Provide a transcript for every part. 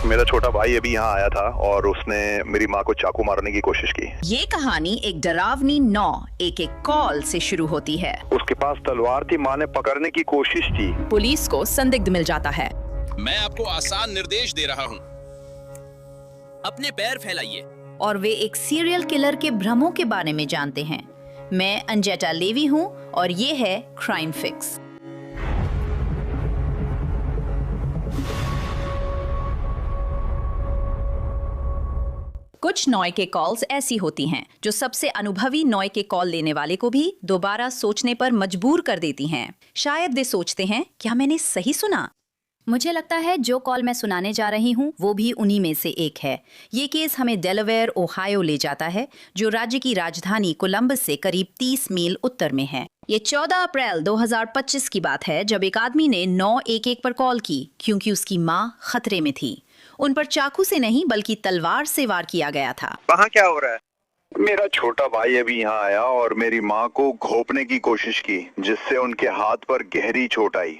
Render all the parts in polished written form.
मेरा छोटा भाई अभी यहाँ आया था और उसने मेरी माँ को चाकू मारने की कोशिश की। ये कहानी एक डरावनी 911 कॉल से शुरू होती है। उसके पास तलवार थी, माँ ने पकड़ने की कोशिश की। पुलिस को संदिग्ध मिल जाता है। मैं आपको आसान निर्देश दे रहा हूँ, अपने पैर फैलाइए। और वे एक सीरियल किलर के भ्रमों के बारे में जानते हैं। मैं अंजेटा लेवी हूँ और ये है क्राइम फिक्स। कुछ नॉय के कॉल्स ऐसी होती हैं जो सबसे अनुभवी नॉय के कॉल लेने वाले को भी दोबारा सोचने पर मजबूर कर देती हैं। शायद वे सोचते हैं, क्या मैंने सही सुना? मुझे लगता है जो कॉल मैं सुनाने जा रही हूँ वो भी उन्हीं में से एक है। ये केस हमें डेलावेयर, ओहायो ले जाता है, जो राज्य की राजधानी कोलंबस से करीब 30 मील उत्तर में है। ये 14 अप्रैल 2025 की बात है, जब एक आदमी ने 911 पर कॉल की क्योंकि उसकी माँ खतरे में थी। उन पर चाकू से नहीं बल्कि तलवार से वार किया गया था। वहाँ क्या हो रहा है? मेरा छोटा भाई अभी यहाँ आया और मेरी माँ को घोंपने की कोशिश की, जिससे उनके हाथ पर गहरी चोट आई।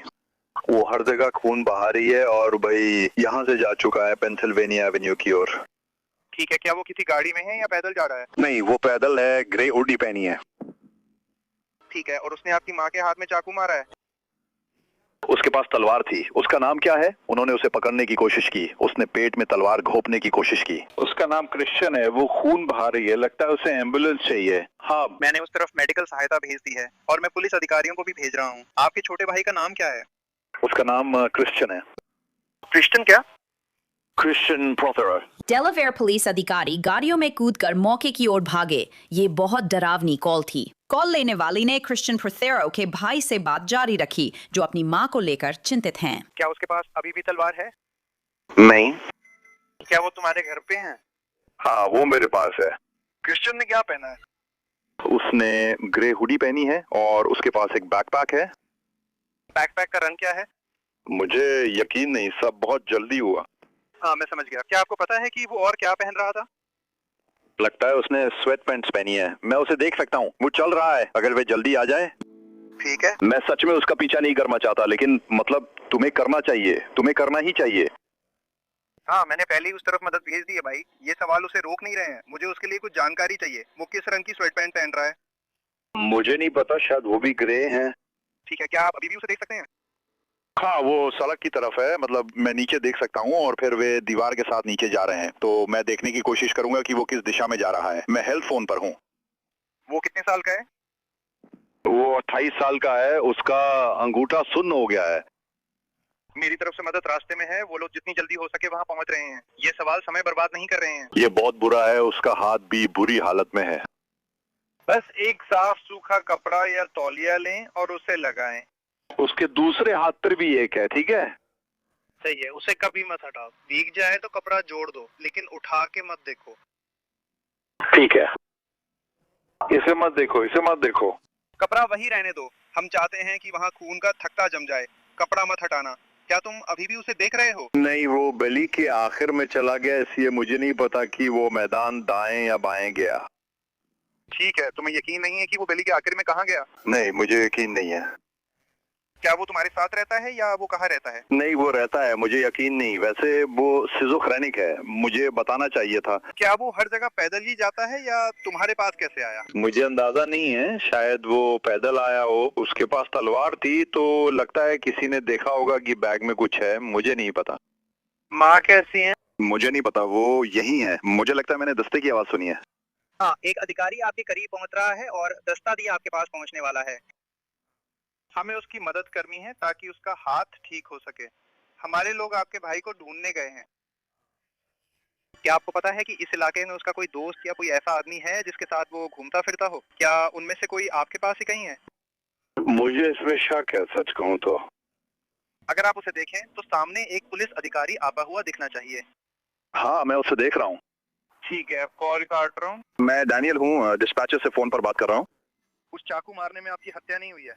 वो हर जगह खून बहा रही है और भाई यहाँ से जा चुका है पेंसिल्वेनिया एवेन्यू की ओर। ठीक है, क्या वो किसी गाड़ी में है या पैदल जा रहा है? नहीं, वो पैदल है, ग्रे हुडी पहनी है। ठीक है, और उसने आपकी माँ के हाथ में चाकू मारा है? उसके पास तलवार थी। उसका नाम क्या है? उन्होंने उसे पकड़ने की कोशिश की, उसने पेट में तलवार घोंपने की कोशिश की। उसका नाम क्रिश्चियन है। वो खून बहा रही है, लगता है उसे एम्बुलेंस चाहिए। हाँ, मैंने उस तरफ मेडिकल सहायता भेज दी है और मैं पुलिस अधिकारियों को भी भेज रहा हूँ। आपके छोटे भाई का नाम क्या है? उसका नाम क्रिश्चियन है। क्रिश्चियन क्या? क्रिश्चियन प्रोथेरो। डेलावेयर पुलिस अधिकारी गाड़ियों में कूदकर मौके की ओर भागे। ये बहुत डरावनी कॉल थी। कॉल लेने वाली ने क्रिश्चियन प्रोथेरो के भाई से बात जारी रखी, जो अपनी मां को लेकर चिंतित हैं। क्या उसके पास अभी भी तलवार है? नहीं। क्या वो तुम्हारे घर पे हैं? हाँ, वो मेरे पास है। क्रिश्चियन ने क्या पहना है? उसने ग्रे हुडी पहनी है और उसके पास एक बैकपैक है। बैकपैक का रंग क्या है? मुझे यकीन नहीं, सब बहुत जल्दी हुआ। हाँ, मैं समझ गया। क्या आपको पता है कि वो और क्या पहन रहा था? लगता है उसने स्वेट पैंट्स पहनी है। मैं उसे देख सकता हूँ, वो चल रहा है। अगर वे जल्दी आ जाए। ठीक है। मैं सच में उसका पीछा नहीं करना चाहता, लेकिन मतलब तुम्हें करना चाहिए, तुम्हें करना ही चाहिए। हाँ, मैंने पहले ही उस तरफ मदद भेज दी है भाई। ये सवाल उसे रोक नहीं रहे हैं। मुझे उसके लिए कुछ जानकारी चाहिए। वो किस रंग की स्वेट पैंट पहन रहा है? मुझे नहीं पता, शायद वो भी ग्रे हैं। ठीक है, क्या आप अभी भी उसे देख सकते हैं? हाँ, वो सड़क की तरफ है, मतलब मैं नीचे देख सकता हूँ और फिर वे दीवार के साथ नीचे जा रहे हैं, तो मैं देखने की कोशिश करूंगा कि वो किस दिशा में जा रहा है। मैं हेल्थ फोन पर हूँ। वो कितने साल का है? वो 28 साल का है। उसका अंगूठा सुन्न हो गया है। मेरी तरफ से मदद रास्ते में है। वो लोग जितनी जल्दी हो सके वहाँ पहुँच रहे हैं। ये सवाल समय बर्बाद नहीं कर रहे हैं। ये बहुत बुरा है, उसका हाथ भी बुरी हालत में है। बस एक साफ सूखा कपड़ा या तौलिया लें और उसे लगाएं। उसके दूसरे हाथ पर भी एक है, ठीक है? सही है, उसे कभी मत हटाओ। भीग जाए तो कपड़ा जोड़ दो, लेकिन उठा के मत देखो। ठीक है। इसे मत देखो, इसे मत देखो। कपड़ा वही रहने दो। हम चाहते हैं कि वहाँ खून का थक्का जम जाए। कपड़ा मत हटाना। क्या तुम अभी भी उसे देख रहे हो? नहीं, वो गली के आखिर में चला गया, इसलिए मुझे नहीं पता कि वो मैदान दाएं या बाएं गया। ठीक है, तुम्हें यकीन नहीं है कि वो गली के आखिर में कहाँ गया? नहीं, मुझे यकीन नहीं है। क्या वो तुम्हारे साथ रहता है या वो कहाँ रहता है? नहीं, वो रहता है, मुझे यकीन नहीं। वैसे वो सिजोफ्रेनिक है, मुझे बताना चाहिए था। क्या वो हर जगह पैदल ही जाता है या तुम्हारे पास कैसे आया? मुझे अंदाजा नहीं है, शायद वो पैदल आया हो। उसके पास तलवार थी, तो लगता है किसी ने देखा होगा कि बैग में कुछ है। मुझे नहीं पता। माँ कैसी है? मुझे नहीं पता, वो यही है। मुझे लगता है मैंने दस्ते की आवाज सुनी है। हाँ, एक अधिकारी आपके करीब पहुंच रहा है और दस्ता दिया आपके पास पहुंचने वाला है। हमें उसकी मदद करनी है ताकि उसका हाथ ठीक हो सके। हमारे लोग आपके भाई को ढूंढने गए हैं। क्या आपको पता है कि इस इलाके में उसका कोई दोस्त या कोई ऐसा आदमी है जिसके साथ वो घूमता फिरता हो? क्या उनमें से कोई आपके पास ही कहीं है? मुझे इसमें शक है, सच कहूँ तो। अगर आप उसे देखें तो सामने एक पुलिस अधिकारी आता हुआ दिखना चाहिए। हाँ, मैं उसे देख रहा हूँ। ठीक है, कॉल काट रहा हूँ। मैं डैनियल हूँ, डिस्पैचर से फोन पर बात कर रहा हूँ। उस चाकू मारने में आपकी हत्या नहीं हुई है?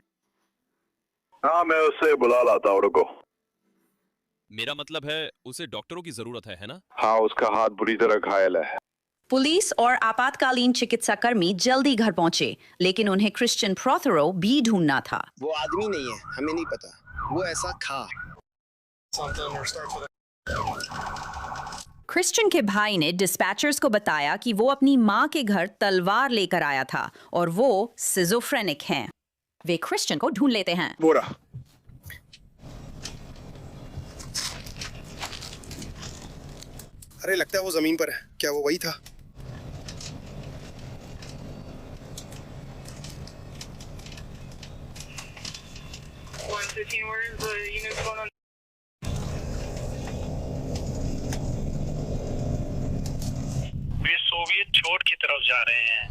हाँ, मैं उसे बुला लाता हूँ, रुको। मेरा मतलब है उसे डॉक्टरों की जरूरत है ना? हाँ, उसका हाथ बुरी तरह घायल है। पुलिस और आपातकालीन चिकित्सा कर्मी जल्दी घर पहुंचे, लेकिन उन्हें क्रिश्चियन प्रोथेरो भी ढूंढना था। वो आदमी नहीं है, हमें नहीं पता। वो ऐसा था। क्रिश्चियन के भाई ने डिस्पैचर्स को बताया कि वो अपनी माँ के घर तलवार लेकर आया था और वो सिजोफ्रेनिक हैं। वे क्रिश्चियन को ढूंढ लेते हैं। वो रहा। अरे लगता है वो जमीन पर है। क्या वो वही था? वे सोवियत छोड़ की तरफ जा रहे हैं।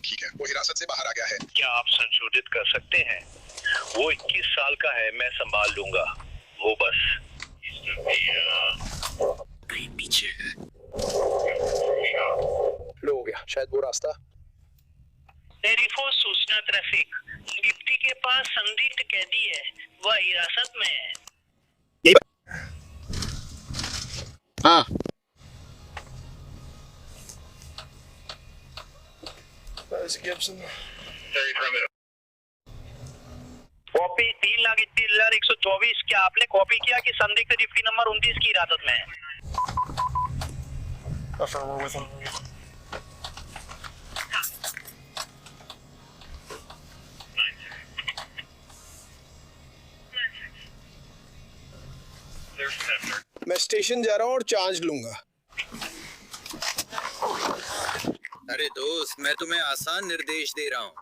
ठीक है, वो हिरासत से बाहर आ गया है। क्या आप संशोधित कर सकते हैं? वो 21 साल का है, मैं संभाल लूंगा। वो बस कहीं पीछे है। लो हो गया, शायद वो रास्ता। टेलीफोन सूचना ट्रैफिक। डिप्टी के पास संदिग्ध कैदी है, वह हिरासत में है। हाँ। कॉपी 3,31,124। क्या आपने कॉपी किया कि संदिग्ध डिप्टी नंबर 29 की हिरासत में है? मैं स्टेशन जा रहा हूँ और चार्ज लूंगा। अरे दोस्त, मैं तुम्हें आसान निर्देश दे रहा हूँ।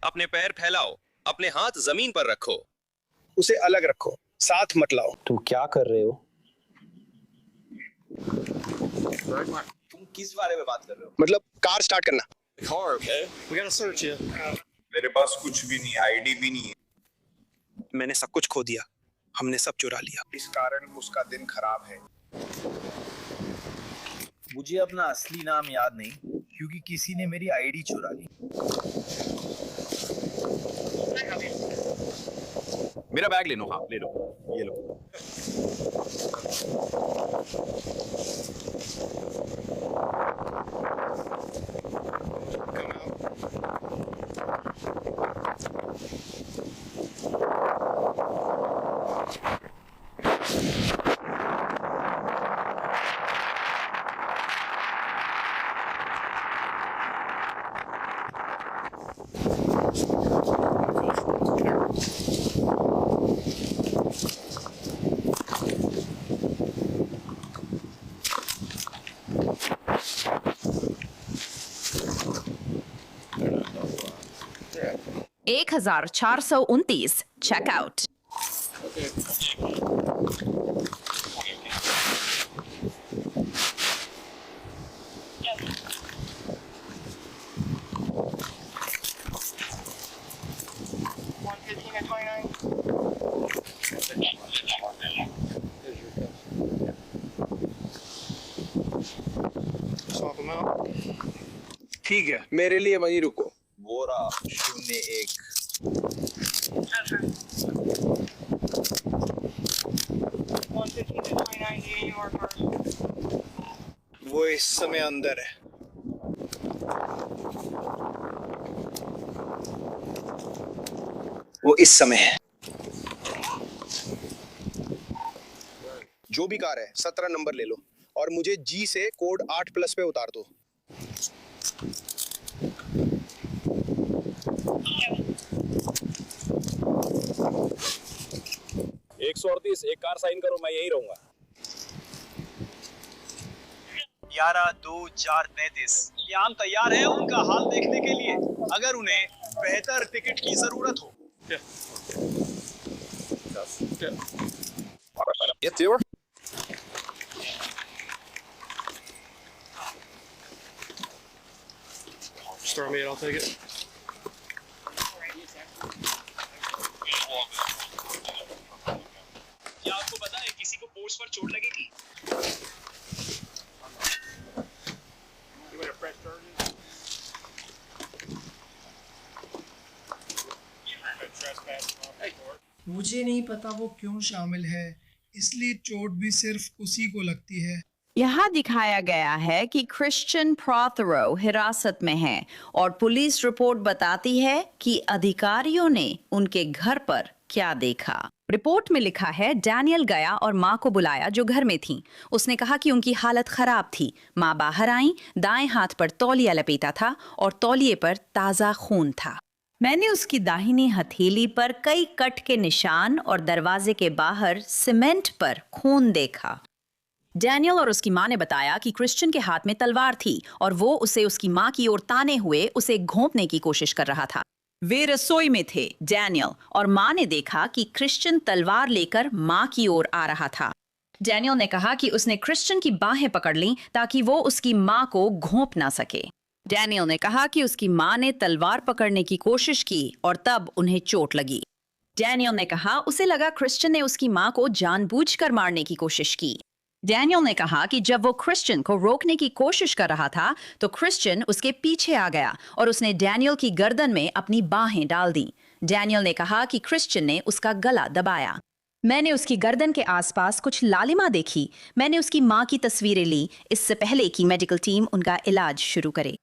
अपने पैर फैलाओ, अपने हाथ जमीन पर रखो। उसे अलग रखो, साथ मत लाओ। तुम क्या कर रहे हो? तुम किस बारे में बात कर रहे हो? मतलब कार स्टार्ट करना। Car, okay? मेरे पास कुछ भी नहीं, आईडी भी नहीं है। मैंने सब कुछ खो दिया, हमने सब चुरा लिया। इस कारण उसका दिन खराब है। मुझे अपना असली नाम याद नहीं क्योंकि किसी ने मेरी आईडी चुरा ली। मेरा बैग ले लो। हाँ, ले लो, ये लो। एक 1429 चेकआउट। ठीक है, मेरे लिए वहीं रुको। वो रहा 01। वो इस समय अंदर है। वो इस समय है। जो भी कार है 17 नंबर ले लो और मुझे जी से कोड 8+ पे उतार दो। एक 138, एक कार साइन करो, मैं यही रहूंगा। 11-2-4-33। क्या हम तैयार हैं उनका हाल देखने के लिए अगर उन्हें बेहतर टिकट की जरूरत हो? क्या आपको पता है किसी को पोस्ट पर चोट लगेगी? मुझे नहीं पता वो क्यों शामिल है, इसलिए चोट भी सिर्फ उसी को लगती है। यहाँ दिखाया गया है कि क्रिश्चियन प्रोथरो हिरासत में है और पुलिस रिपोर्ट बताती है कि अधिकारियों ने उनके घर पर क्या देखा। रिपोर्ट में लिखा है, डैनियल गया और माँ को बुलाया जो घर में थी। उसने कहा कि उनकी हालत खराब थी। माँ बाहर आई, दाएं हाथ पर तौलिया लपेटा था और तौलिए पर ताज़ा खून था। मैंने उसकी दाहिनी हथेली पर कई कट के निशान और दरवाजे के बाहर सीमेंट पर खून देखा। डैनियल और उसकी माँ ने बताया कि क्रिश्चियन के हाथ में तलवार थी और वो उसे उसकी माँ की ओर ताने हुए उसे घोंपने की कोशिश कर रहा था। वे रसोई में थे। डैनियल और माँ ने देखा कि क्रिश्चियन तलवार लेकर माँ की ओर आ रहा था। डैनियल ने कहा कि उसने क्रिश्चियन की बाहें पकड़ लीं ताकि वो उसकी माँ को घोंप ना सके। डैनियल ने कहा कि उसकी माँ ने तलवार पकड़ने की कोशिश की और तब उन्हें चोट लगी। डैनियल ने कहा उसे लगा क्रिश्चियन ने उसकी माँ को जानबूझकर मारने की कोशिश की। डैनियल ने कहा कि जब वो क्रिश्चियन को रोकने की कोशिश कर रहा था तो क्रिश्चियन उसके पीछे आ गया और उसने डैनियल की गर्दन में अपनी बाहें डाल दी। डैनियल ने कहा कि क्रिश्चियन ने उसका गला दबाया। मैंने उसकी गर्दन के आसपास कुछ लालिमा देखी। मैंने उसकी माँ की तस्वीरें ली इससे पहले कि मेडिकल टीम उनका इलाज शुरू करे।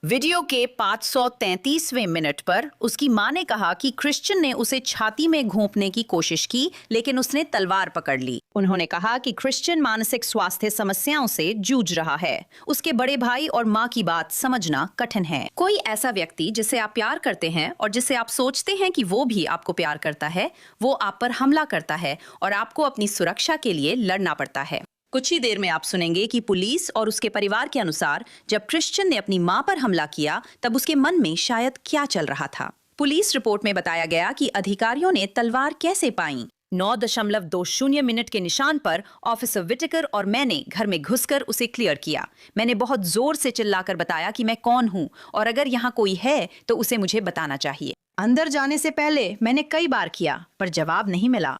वीडियो के 533वें मिनट पर उसकी माँ ने कहा कि क्रिश्चियन ने उसे छाती में घोंपने की कोशिश की लेकिन उसने तलवार पकड़ ली। उन्होंने कहा कि क्रिश्चियन मानसिक स्वास्थ्य समस्याओं से जूझ रहा है। उसके बड़े भाई और माँ की बात समझना कठिन है। कोई ऐसा व्यक्ति जिसे आप प्यार करते हैं और जिसे आप सोचते हैं कि वो भी आपको प्यार करता है, वो आप पर हमला करता है और आपको अपनी सुरक्षा के लिए लड़ना पड़ता है। कुछ ही देर में आप सुनेंगे कि पुलिस और उसके परिवार के अनुसार जब क्रिश्चियन ने अपनी मां पर हमला किया तब उसके मन में शायद क्या चल रहा था। पुलिस रिपोर्ट में बताया गया कि अधिकारियों ने तलवार कैसे पाई। 9.20 मिनट के निशान पर ऑफिसर विटेकर और मैंने घर में घुसकर उसे क्लियर किया। मैंने बहुत जोर से चिल्लाकर बताया कि मैं कौन हूं और अगर यहाँ कोई है तो उसे मुझे बताना चाहिए। अंदर जाने से पहले मैंने कई बार किया पर जवाब नहीं मिला।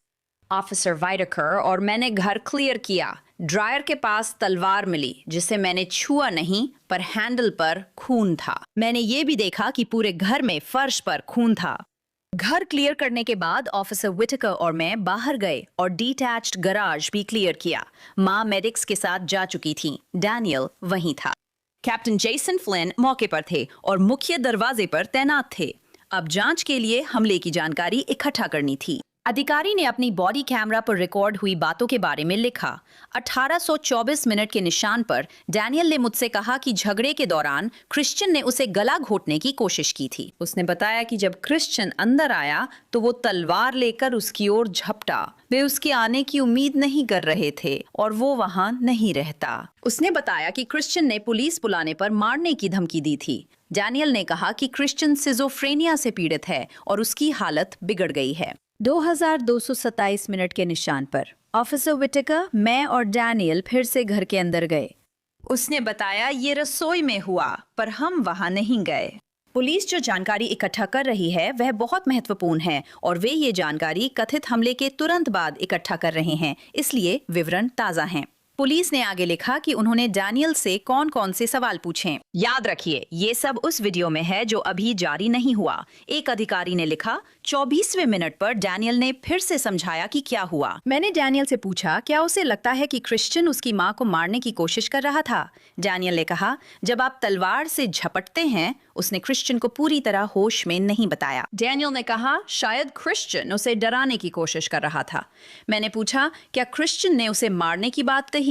ऑफिसर वाइटेकर और मैंने घर क्लियर किया। ड्रायर के पास तलवार मिली जिसे मैंने छुआ नहीं पर हैंडल पर खून था। मैंने ये भी देखा कि पूरे घर में फर्श पर खून था। घर क्लियर करने के बाद ऑफिसर विटेकर और मैं बाहर गए और डिटैच्ड गैराज भी क्लियर किया। माँ मेडिक्स के साथ जा चुकी थी। डैनियल वहीं था। कैप्टन जेसन फ्लिन मौके पर थे और मुख्य दरवाजे पर तैनात थे। अब जांच के लिए हमले की जानकारी इकट्ठा करनी थी। अधिकारी ने अपनी बॉडी कैमरा पर रिकॉर्ड हुई बातों के बारे में लिखा। 1824 मिनट के निशान पर डैनियल ने मुझसे कहा कि झगड़े के दौरान क्रिश्चियन ने उसे गला घोंटने की कोशिश की थी। उसने बताया कि जब क्रिश्चियन अंदर आया तो वो तलवार लेकर उसकी ओर झपटा। वे उसके आने की उम्मीद नहीं कर रहे थे और वो वहां नहीं रहता। उसने बताया कि क्रिश्चियन ने पुलिस बुलाने पर मारने की धमकी दी थी। डैनियल ने कहा कि क्रिश्चियन सिजोफ्रेनिया से पीड़ित है और उसकी हालत बिगड़ गई है। 2227 मिनट के निशान पर ऑफिसर विटेकर, मैं और डैनियल फिर से घर के अंदर गए। उसने बताया ये रसोई में हुआ पर हम वहां नहीं गए। पुलिस जो जानकारी इकट्ठा कर रही है वह बहुत महत्वपूर्ण है और वे ये जानकारी कथित हमले के तुरंत बाद इकट्ठा कर रहे हैं, इसलिए विवरण ताज़ा हैं। पुलिस ने आगे लिखा कि उन्होंने डैनियल से कौन कौन से सवाल पूछे। याद रखिए ये सब उस वीडियो में है जो अभी जारी नहीं हुआ। एक अधिकारी ने लिखा 24वें मिनट पर डैनियल ने फिर से समझाया कि क्या हुआ। मैंने डैनियल से पूछा क्या उसे लगता है कि क्रिश्चियन उसकी माँ को मारने की कोशिश कर रहा था। डैनियल ने कहा जब आप तलवार से झपटते हैं। उसने क्रिश्चियन को पूरी तरह होश में नहीं बताया। डैनियल ने कहा शायद क्रिश्चियन उसे डराने की कोशिश कर रहा था। मैंने पूछा क्या क्रिश्चियन ने उसे मारने की बात कही।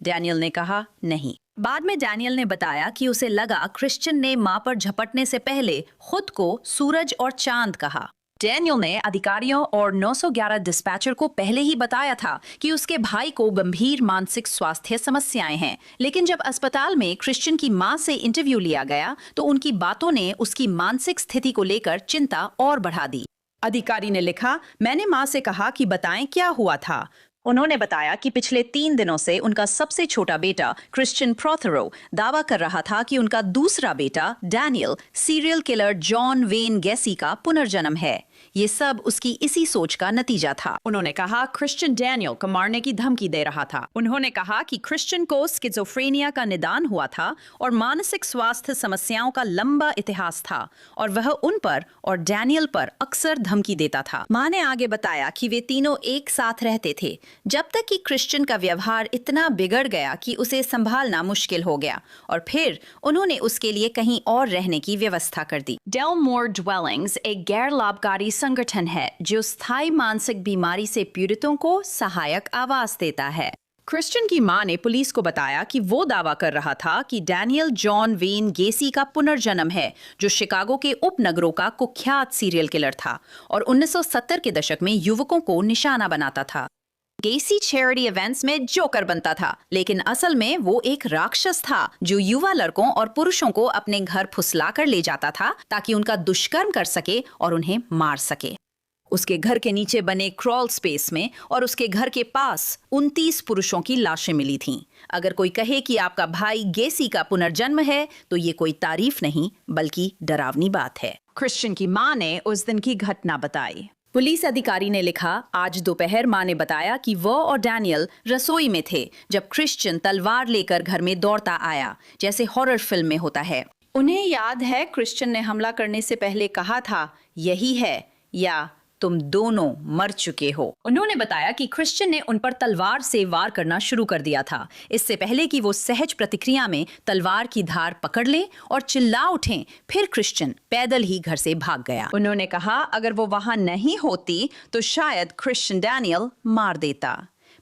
डैनियल ने कहा नहीं। बाद में डैनियल ने बताया कि उसे लगा क्रिश्चियन ने मां पर झपटने से पहले खुद को सूरज और चांद कहा। डैनियल ने अधिकारियों और 911 डिस्पैचर को पहले ही बताया था कि उसके भाई को गंभीर मानसिक स्वास्थ्य समस्याएं हैं, लेकिन जब अस्पताल में क्रिश्चियन की मां से इंटरव्यू लिया गया तो उनकी बातों ने उसकी मानसिक स्थिति को लेकर चिंता और बढ़ा दी। अधिकारी ने लिखा मैंने मां से कहा कि बताएं क्या हुआ था। उन्होंने बताया कि पिछले 3 दिनों से उनका सबसे छोटा बेटा क्रिश्चियन प्रोथरो दावा कर रहा था कि उनका दूसरा बेटा Daniel serial killer John Wayne Gacy का पुनर्जन्म है। ये सब उसकी इसी सोच का नतीजा था। उन्होंने कहा क्रिश्चियन डैनियल को मारने की धमकी दे रहा था। उन्होंने कहा कि क्रिश्चियन को स्किज़ोफ्रेनिया का निदान हुआ था और मानसिक स्वास्थ्य समस्याओं का लंबा इतिहास था और वह उन पर और डैनियल पर अक्सर धमकी देता था। मां ने आगे बताया कि वे तीनों एक साथ रहते थे जब तक कि क्रिश्चियन का व्यवहार इतना बिगड़ गया कि उसे संभालना मुश्किल हो गया और फिर उन्होंने उसके लिए कहीं और रहने की व्यवस्था कर दी। डेलमोर ड्वेलिंग्स एक गैर लाभकारी संगठन है जो स्थायी मानसिक बीमारी से पीड़ितों को सहायक आवास देता है। क्रिश्चियन की मां ने पुलिस को बताया कि वो दावा कर रहा था कि डैनियल जॉन वेन गेसी का पुनर्जन्म है, जो शिकागो के उपनगरों का कुख्यात सीरियल किलर था और 1970 के दशक में युवकों को निशाना बनाता था। गेसी चैरिटी इवेंट्स में जोकर बनता था, लेकिन असल में वो एक राक्षस था जो युवा लड़कों और पुरुषों को अपने घर फुसला कर ले जाता था ताकि उनका दुष्कर्म कर सके और उन्हें मार सके। उसके घर के नीचे बने क्रॉल स्पेस में और उसके घर के पास 29 पुरुषों की लाशें मिली थीं। अगर कोई कहे कि आपका भाई गेसी का पुनर्जन्म है तो ये कोई तारीफ नहीं बल्कि डरावनी बात है। क्रिश्चियन की मां ने उस दिन की घटना बताई। पुलिस अधिकारी ने लिखा, आज दोपहर मां ने बताया कि वो और डैनियल रसोई में थे जब क्रिश्चियन तलवार लेकर घर में दौड़ता आया, जैसे हॉरर फिल्म में होता है। उन्हें याद है क्रिश्चियन ने हमला करने से पहले कहा था, यही है या तुम दोनों मर चुके हो। उन्होंने बताया कि क्रिश्चियन ने उन पर तलवार से वार करना शुरू कर दिया था, इससे पहले कि वो सहज प्रतिक्रिया में तलवार की धार पकड़ लें और चिल्ला उठें। फिर क्रिश्चियन पैदल ही घर से भाग गया। उन्होंने कहा, अगर वो वहां नहीं होती तो शायद क्रिश्चियन डैनियल मार देता।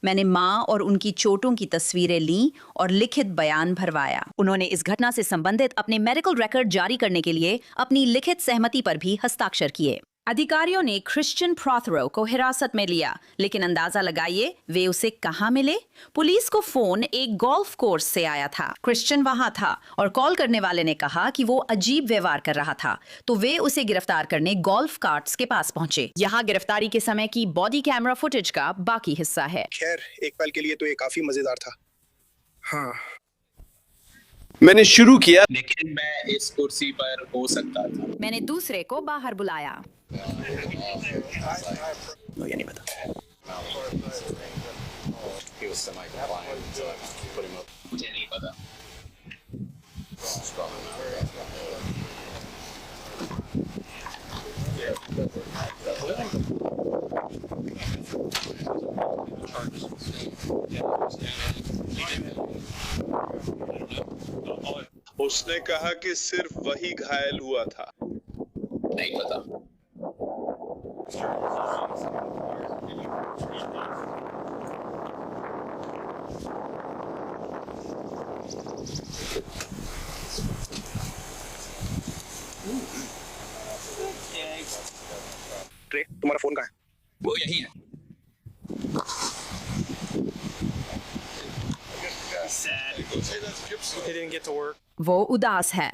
मैंने मां और उनकी चोटों की तस्वीरें ली और लिखित बयान भरवाया। उन्होंने इस घटना से संबंधित अपने मेडिकल रिकॉर्ड जारी करने के लिए अपनी लिखित सहमति पर भी हस्ताक्षर किए। अधिकारियों ने क्रिश्चियन प्रोथरो को हिरासत में लिया, लेकिन अंदाजा लगाइए वे उसे कहां मिले। पुलिस को फोन एक गोल्फ कोर्स से आया था। क्रिश्चियन वहां था और कॉल करने वाले ने कहा कि वो अजीब व्यवहार कर रहा था, तो वे उसे गिरफ्तार करने गोल्फ कार्ट्स के पास पहुंचे। यहाँ गिरफ्तारी के समय की बॉडी कैमरा फुटेज का बाकी हिस्सा है। खैर, एक पल के लिए तो ये काफी मजेदार था। हाँ, मैंने शुरू किया, लेकिन मैं इस कुर्सी पर हो सकता था। मैंने दूसरे को बाहर बुलाया। मुझे नहीं पता। मुझे नहीं पता। उसने कहा कि सिर्फ वही घायल हुआ था। नहीं पता। ट्रे, तुम्हारा फोन कहाँ है? वो यही है। वो उदास है।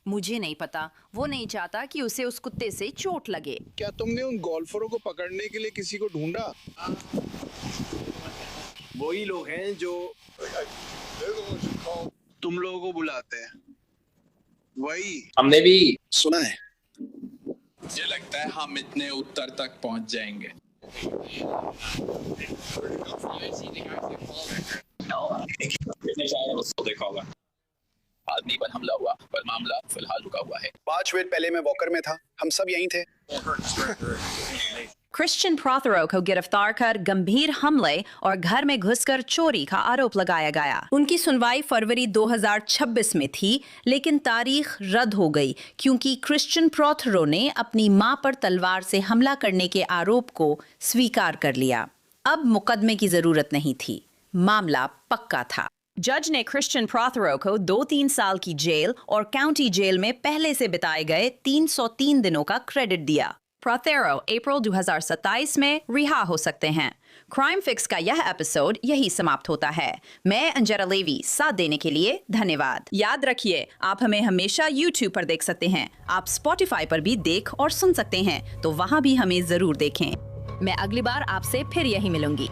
मुझे नहीं पता, वो नहीं चाहता कि उसे उस कुत्ते से चोट लगे। क्या तुमने उन गोल्फरों को पकड़ने के लिए किसी को ढूंढा? वही लोग हैं जो तुम लोगों को बुलाते हैं। वही हमने भी सुना है। मुझे लगता है हम इतने उत्तर तक पहुंच जाएंगे। उसको देखा होगा, आदमी पर हमला हुआ, पर मामला फिलहाल रुका हुआ है। 5 मिनट पहले मैं वॉकर में था, हम सब यहीं थे। क्रिश्चियन प्रोथरो को गिरफ्तार कर गंभीर हमले और घर में घुसकर चोरी का आरोप लगाया गया। उनकी सुनवाई फरवरी 2026 में थी, लेकिन तारीख रद्द हो गई क्योंकि क्रिश्चियन प्रोथरो ने अपनी मां पर तलवार से हमला करने के आरोप को स्वीकार कर लिया। अब मुकदमे की जरूरत नहीं थी, मामला पक्का था। जज ने क्रिश्चियन प्रोथरो को 2-3 साल की जेल और काउंटी जेल में पहले से बिताए गए 303 दिनों का क्रेडिट दिया। प्रोथरो अप्रैल 2027 में रिहा हो सकते हैं। क्राइम फिक्स का यह एपिसोड यही समाप्त होता है। मैं अंजरा लेवी, साथ देने के लिए धन्यवाद। याद रखिए, आप हमें हमेशा YouTube पर देख सकते हैं। आप Spotify पर भी देख और सुन सकते हैं, तो वहां भी हमें जरूर देखें। मैं अगली बार आपसे फिर यही मिलूंगी।